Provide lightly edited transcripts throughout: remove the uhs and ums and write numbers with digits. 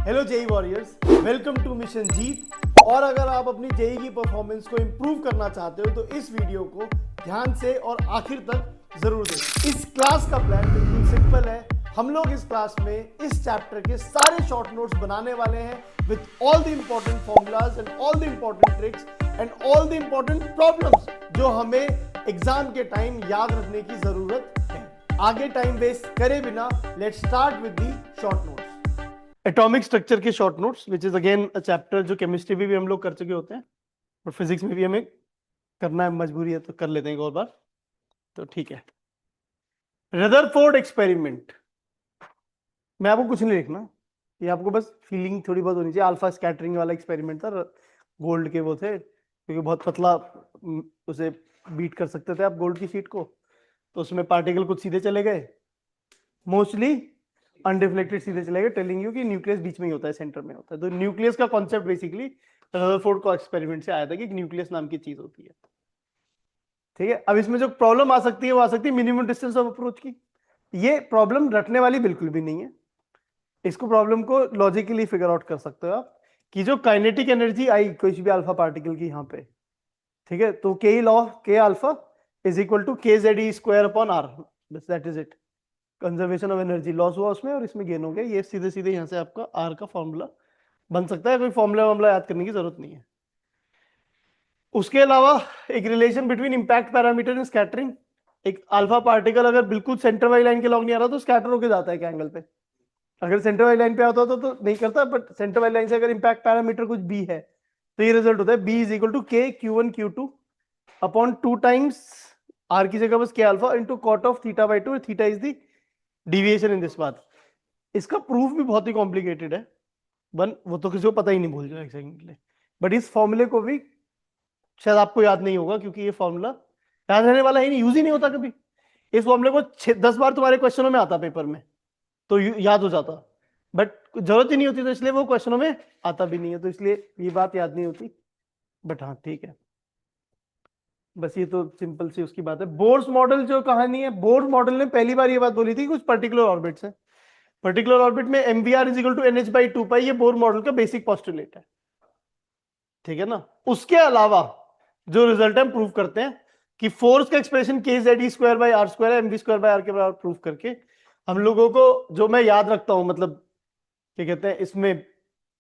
Hello JEE warriors, welcome to mission Jeet. और अगर आप अपनी जेई की परफॉर्मेंस को इंप्रूव करना चाहते हो तो इस वीडियो को ध्यान से और आखिर तक जरूर देखें। इस क्लास का प्लान बिल्कुल सिंपल है। हम लोग इस क्लास में इस चैप्टर के सारे शॉर्ट नोट्स बनाने वाले हैं with all the important formulas and all the important tricks and all the important problems जो हमें एग्जाम के टाइम याद रखने की जरूरत है। आगे टाइम वेस्ट करे बिना let's start with the short notes. Atomic structure के short notes which is again a chapter जो केमिस्ट्री में भी हम लोग कर चुके होते हैं और फिजिक्स में भी हमें करना है, मजबूरी है तो कर लेते हैं एक और बार, तो ठीक है। रदरफोर्ड एक्सपेरिमेंट में आपको कुछ नहीं लिखना, ये आपको बस फीलिंग थोड़ी बहुत होनी चाहिए। अल्फा स्कैटरिंग वाला एक्सपेरिमेंट था, गोल्ड के वो थे, क्योंकि बहुत पतला उसे बीट कर सकते थे आप गोल्ड की शीट को, तो उसमें पार्टिकल कुछ सीधे चले गए, मोस्टली अनरिफ्लेक्टेड सीधे चले गए, टेलिंग यू कि न्यूक्लियस बीच में ही होता है, सेंटर में होता है। तो न्यूक्लियस का कॉन्सेप्ट बेसिकली रदरफोर्ड को एक्सपेरिमेंट से आया था कि न्यूक्लियस नाम की चीज होती है। ठीक है, अब इसमें जो प्रॉब्लम आ सकती है वो आ सकती है मिनिमम डिस्टेंस ऑफ अप्रोच की। ये प्रॉब्लम रटने वाली बिल्कुल भी नहीं है, इसको प्रॉब्लम को लॉजिकली फिगर आउट कर सकते हो आप कि जो काइनेटिक एनर्जी आई कोई भी अल्फा पार्टिकल की यहाँ पे, ठीक है, तो के लॉ के alpha is equal to K Z E square upon R, बस that is it. Conservation of energy loss हुआ उसमें और इसमें गेन हो गया। ये सीधे सीधे यहाँ से आपका आर का फॉर्मूला बन सकता है, कोई फॉर्मूला याद करने की जरूरत नहीं है। उसके अलावा एक relation between impact parameter and scattering. एक अल्फा पार्टिकल अगर बिल्कुल सेंटर वाली लाइन के लॉन्ग नहीं आ रहा तो स्कैटर होकर जाता है एक एंगल पे। अगर सेंटर वाली लाइन पे आता तो नहीं करता, बट सेंटर वाली लाइन से अगर इंपैक्ट पैरामीटर कुछ बी है तो ये रिजल्ट होता है बी इज इक्वल टू के Q1 Q2 upon 2 times are की जगह बस के alpha into cot of theta by 2, theta is the deviation in this बात। इसका प्रूफ भी बहुत ही कॉम्प्लिकेटेड है, वो तो किसी को पता ही नहीं, भूल जाओ एक सेकंड के लिए। बट इस फॉर्मूले को भी शायद आपको याद नहीं होगा क्योंकि ये फॉर्मूला याद रहने वाला ही नहीं, यूज ही नहीं होता कभी। इस फॉर्मूले को 10 बार तुम्हारे क्वेश्चनों में आता पेपर में तो याद हो जाता, बट जरूरत ही नहीं होती, तो इसलिए वो क्वेश्चनों में आता भी नहीं है, तो इसलिए ये बात याद नहीं होती। बट हाँ ठीक है, बस ये तो सिंपल सी उसकी बात है। बोर्स मॉडल जो कहानी है, बोर्स मॉडल ने पहली बार ये बात बोली थी कुछ पर्टिकुलर ऑर्बिट्स है, पर्टिकुलर ऑर्बिट में mvr is equal to NH by 2 pi, ये बोर मॉडल का बेसिक पोस्टुलेट है। ठीक है ना। उसके अलावा जो रिजल्ट हम प्रूव करते हैं कि फोर्स का एक्सप्रेशन के Z E square by R square है, mv स्क्वायर बाई आर के बराबर प्रूव करके हम लोगों को, जो मैं याद रखता हूं, मतलब क्या कहते हैं, इसमें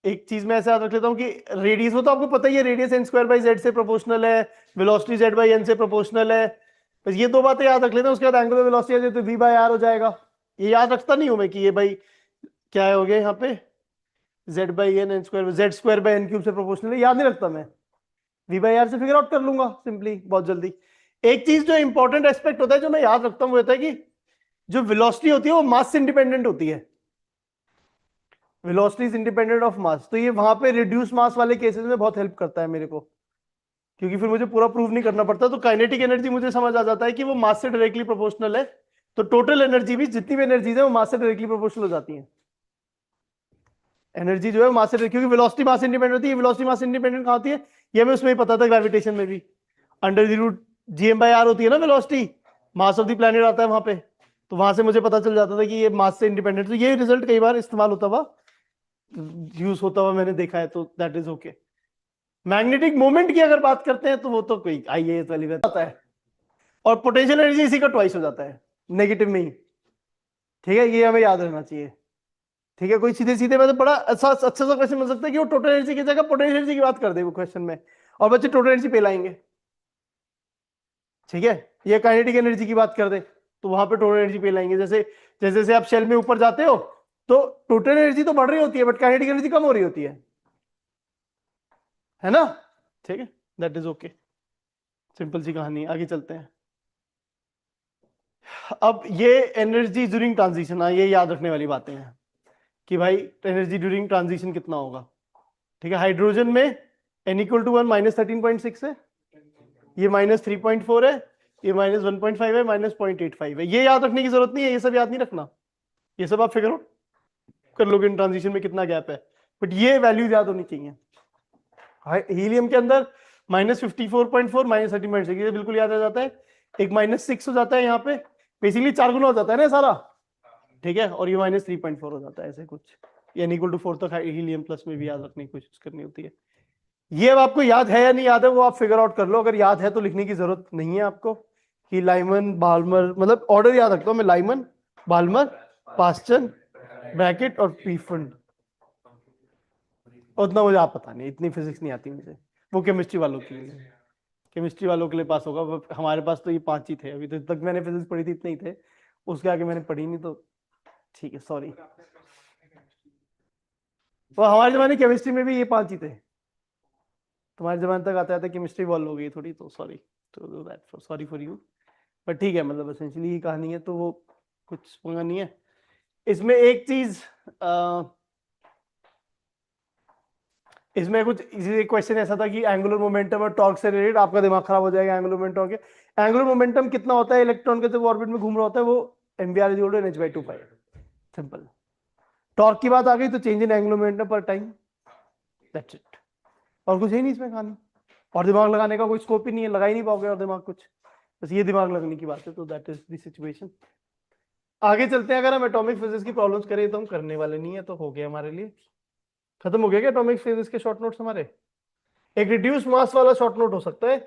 एक चीज मैं ऐसे याद रख लेता हूं कि रेडियस, वो तो आपको पता ही है, radius N square by Z से प्रोपोर्शनल है, वेलोसिटी जेड बाई एन से प्रोपोर्शनल है। बस ये दो बातें याद रख लेते हैं, उसके बाद एंगुलर वेलोसिटी आ जाए तो वी बाई आर हो जाएगा। ये याद रखता नहीं हूं मैं कि ये भाई क्या हो गया यहाँ पे, Z by N N square Z square by N cube से प्रोपोर्शनल है, याद नहीं रखता मैं, वी बाई आर से फिगर आउट कर लूंगा सिंपली बहुत जल्दी। एक चीज जो इंपॉर्टेंट एस्पेक्ट होता है जो मैं याद रखता हूं वो होता है कि जो वेलोसिटी होती है वो मास से इंडिपेंडेंट होती है। Velocity is independent of mass, तो ये वहां पे रिड्यूस मास वाले केसेस में बहुत हेल्प करता है मेरे को, क्योंकि फिर मुझे पूरा प्रूव नहीं करना पड़ता। तो काइनेटिक एनर्जी मुझे समझ आ जाता है कि वो मास से डायरेक्टली प्रोपोर्शनल है, तो टोटल एनर्जी भी, जितनी भी एनर्जीज है वो मास से डायरेक्टली प्रोपोर्शनल हो जाती है। एनर्जी जो है मास से, क्योंकि वेलोसिटी मास इंडिपेंडेंट होती है। वेलोसिटी मास इंडिपेंडेंट कहां होती है, ये हमें उसमें ही पता था, ग्रेविटेशन में भी अंडर द रूट gm/r होती है ना velocity, mass of the planet आता है वहां पे, तो वहां से मुझे पता चल जाता था कि ये मास से इंडिपेंडेंट। तो ये रिजल्ट कई बार इस्तेमाल होता हुआ, यूज होता हुआ मैंने देखा है, तो that is okay. Magnetic moment की अगर बात करते हैं तो वो तो कोई आईएएस वाली बात आता है, और पोटेंशियल एनर्जी इसी का ट्वाइस हो जाता है, नेगेटिव में ही। ठीक है, ये हमें याद रहना चाहिए। ठीक है, कोई सीधे सीधे मतलब बड़ा अच्छा सा क्वेश्चन मिल सकता है कि वो टोटल एनर्जी की जगह पोटेंशियल एनर्जी की बात कर दे वो क्वेश्चन में, और बच्चे टोटल एनर्जी पे लाएंगे। ठीक है, ये काइनेटिक एनर्जी की बात कर दे तो वहां पे टोटल एनर्जी पे लाएंगे। जैसे जैसे जैसे आप शेल में ऊपर जाते हो तो टोटल एनर्जी तो बढ़ रही होती है बट काइनेटिक एनर्जी कम हो रही होती है ना। ठीक है, दैट इज ओके, सिंपल सी कहानी। आगे चलते हैं। अब ये एनर्जी ड्यूरिंग ट्रांजिशन, ये याद रखने वाली बातें हैं कि भाई एनर्जी ड्यूरिंग ट्रांजिशन कितना होगा। ठीक है, हाइड्रोजन में n इक्वल टू 1 माइनस 13.6 है, ये माइनस 3.4 है, ये माइनस 1.5 है, माइनस 0.85 है। ये याद रखने की जरूरत नहीं है, ये सब याद नहीं रखना, ये सब आप फिगर आउट कर लोगे इन ट्रांजिशन में कितना गैप है, बट ये वैल्यू याद होनी चाहिए। हीलियम के अंदर माइनस 54.4 माइनस 13.6, ये बिल्कुल याद आ जाता है। एक माइनस 6 हो जाता है यहाँ पे, बेसिकली 4 गुना हो जाता है ना सारा। ठीक है, और ये माइनस 3.4 हो जाता है, ऐसे कुछ। n=4 तक हीलियम प्लस में भी याद रखने की कोशिश करनी होती है। ये अब आपको याद है या नहीं याद है वो आप फिगर आउट कर लो। अगर याद है तो लिखने की जरूरत नहीं है आपको कि लाइमन बाल्मर, मतलब ऑर्डर याद रखता हूं मैं, लाइमन बाल्मर पास्चन ब्रैकेट और पीफंड। उतना मुझे आप पता नहीं, इतनी फिजिक्स नहीं आती मुझे, वो केमिस्ट्री वालों के लिए, केमिस्ट्री वालों के लिए पास होगा। हमारे पास तो ये 5 ही थे अभी तक मैंने फिजिक्स पढ़ी थी, इतने ही थे, उसके आगे मैंने पढ़ी नहीं, तो ठीक है सॉरी। वो हमारे जमाने केमिस्ट्री में भी ये 5 ही थे, तुम्हारे जमाने तक आता केमिस्ट्री वॉल्व हो गई थोड़ी, तो sorry to do that, sorry for you. But ठीक है, मतलब एसेंशियली ये कहानी है, तो वो कुछ पंगा नहीं है इसमें। एक चीज इसमें कुछ इजी क्वेश्चन ऐसा था कि एंगुलर मोमेंटम और टॉर्क से रिलेटेड, आपका दिमाग खराब हो जाएगा एंगुलर मोमेंटम के। एंगुलर मोमेंटम कितना होता है इलेक्ट्रॉन के जब ऑर्बिट में घूम रहा होता है, वो mvr=h/2π, सिंपल। टॉर्क की बात आ गई तो चेंज इन एंगुलर मोमेंटम पर टाइम, दैट्स इट। और कुछ है नहीं इसमें कहानी, और दिमाग लगाने का कोई स्कोप ही नहीं है, लगा ही नहीं पाओगे और दिमाग कुछ, बस ये दिमाग लगने की बात है। तो दैट इज द सिचुएशन। आगे चलते हैं। अगर हम एटॉमिक फिजिक्स की प्रॉब्लम्स करें तो हम करने वाले नहीं है, तो हो गया हमारे लिए, खत्म हो गया क्या एटॉमिक फिजिक्स के शॉर्ट नोट्स हमारे। एक रिड्यूस मास वाला शॉर्ट नोट हो सकता है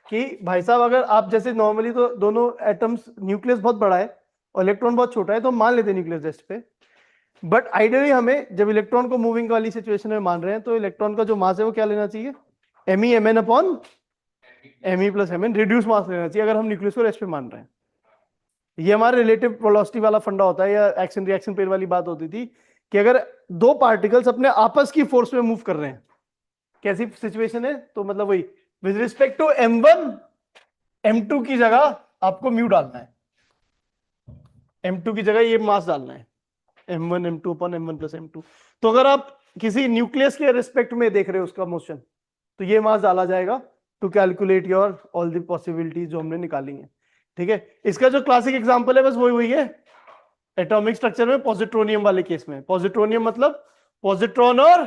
कि भाई साहब, अगर आप जैसे नॉर्मली तो दोनों एटम्स, न्यूक्लियस बहुत बड़ा है और इलेक्ट्रॉन बहुत छोटा है, तो मान लेते हैं न्यूक्लियस टेस्ट पे। बट आइडियली हमें जब इलेक्ट्रॉन को मूविंग वाली सिचुएशन में मान रहे हैं, तो इलेक्ट्रॉन का जो मास है वो क्या लेना चाहिए, MeMn upon Me plus Mn, reduce mass लेना चाहिए अगर हम न्यूक्लियस को रेस्ट पे मान रहे हैं। ये हमारे रिलेटिव वेलोसिटी वाला फंडा होता है, या एक्शन रिएक्शन पेयर वाली बात होती थी कि अगर दो पार्टिकल्स अपने आपस की फोर्स में मूव कर रहे हैं, कैसी सिचुएशन है, तो मतलब वही with respect to m1 m2 की जगह आपको म्यू डालना है, m2 की जगह ये मास डालना है, m1 m2 upon m1 plus m2। तो अगर आप किसी न्यूक्लियस के रिस्पेक्ट में देख रहे हो उसका मोशन, तो ये मास डाला जाएगा to calculate your all the possibilities जो हमने निकाली हैं। ठीक है, इसका जो क्लासिक एग्जांपल है बस वही है एटॉमिक स्ट्रक्चर में, पॉजिट्रोनियम वाले केस में। पॉजिट्रोनियम मतलब पॉजिट्रॉन और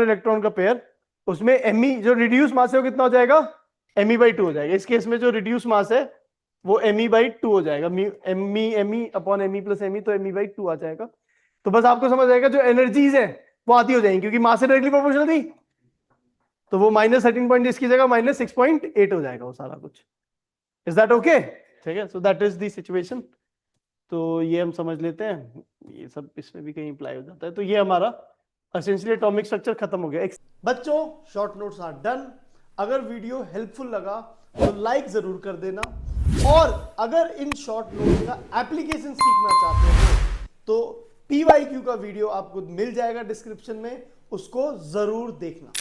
इलेक्ट्रॉन का पेयर, उसमें Me जो रिड्यूस मास है वो कितना हो जाएगा, Me/2 हो जाएगा। इस केस में जो रिड्यूस मास है वो Me/2 हो जाएगा, Me upon Me plus Me, तो Me/2 आ जाएगा। तो बस आपको समझ आएगा जो एनर्जीज है वो आती हो जाएंगी, क्योंकि मास से डायरेक्टली प्रोपोर्शनल थी, तो वो -13 पॉइंट इसकी जगह -6.8 हो जाएगा वो सारा कुछ। Is that okay? ठीक है, so that is the situation. तो ये हम समझ लेते हैं, ये सब इसमें भी कहीं अप्लाई हो जाता है। तो ये हमारा एसेंशियली एटॉमिक स्ट्रक्चर खत्म हो गया। बच्चों, शॉर्ट नोट्स आर डन। अगर वीडियो हेल्पफुल लगा तो लाइक जरूर कर देना, और अगर इन शॉर्ट नोट्स का एप्लीकेशन सीखना चाहते हो तो PYQ का वीडियो आपको मिल जाएगा डिस्क्रिप्शन में, उसको जरूर देखना।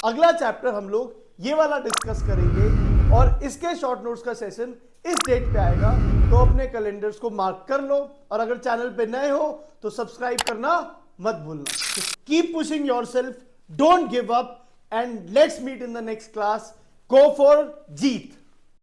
अगला चैप्टर हम लोग ये वाला डिस्कस करेंगे, और इसके शॉर्ट नोट्स का सेशन इस डेट पे आएगा, तो अपने कैलेंडर्स को मार्क कर लो। और अगर चैनल पे नए हो तो सब्सक्राइब करना मत भूलना। Keep pushing yourself, don't give up, and let's meet in the next class. Go for Jeet.